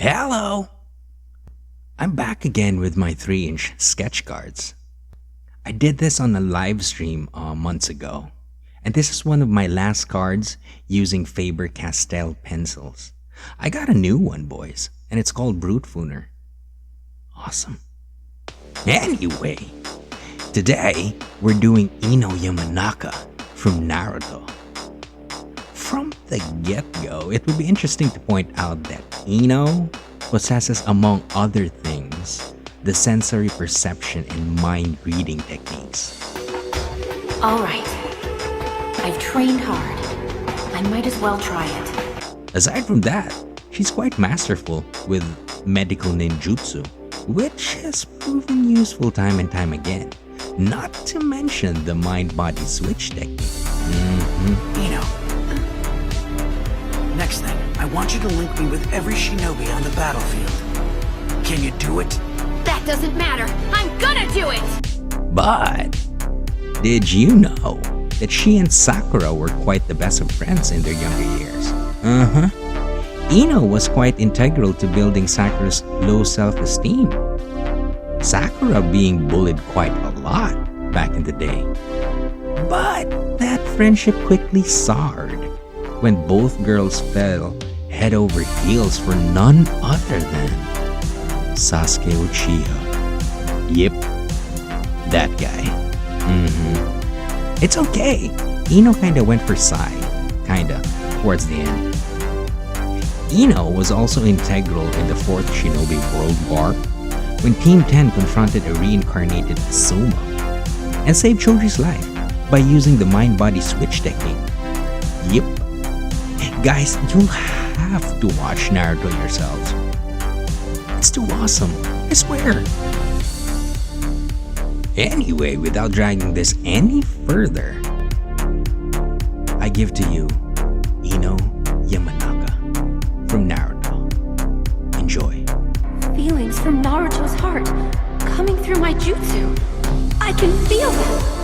Hello! I'm back again with my 3-inch sketch cards. I did this on a live stream months ago, and this is one of my last cards using Faber-Castell pencils. I got a new one, boys, and it's called Brute Fooner. Awesome. Anyway, today we're doing Ino Yamanaka from Naruto. From the get-go, it would be interesting to point out that Ino possesses, among other things, the sensory perception and mind-reading techniques. Alright, I've trained hard. I might as well try it. Aside from that, she's quite masterful with medical ninjutsu, which has proven useful time and time again. Not to mention the mind-body switch technique. Ino. Next thing, I want you to link me with every shinobi on the battlefield. Can you do it? That doesn't matter! I'm gonna do it! But did you know that she and Sakura were quite the best of friends in their younger years? Ino was quite integral to building Sakura's low self-esteem. Sakura being bullied quite a lot back in the day. But that friendship quickly soured when both girls fell head over heels for none other than Sasuke Uchiha. Yep, that guy. It's okay. Ino kinda went for Sai, kinda, towards the end. Ino was also integral in the 4th Shinobi World War when Team 10 confronted a reincarnated Asuma and saved Choji's life by using the mind-body switch technique. Yep. Guys, you'll have to watch Naruto yourselves. It's too awesome, I swear. Anyway, without dragging this any further, I give to you Ino Yamanaka from Naruto. Enjoy. Feelings from Naruto's heart coming through my jutsu. I can feel them.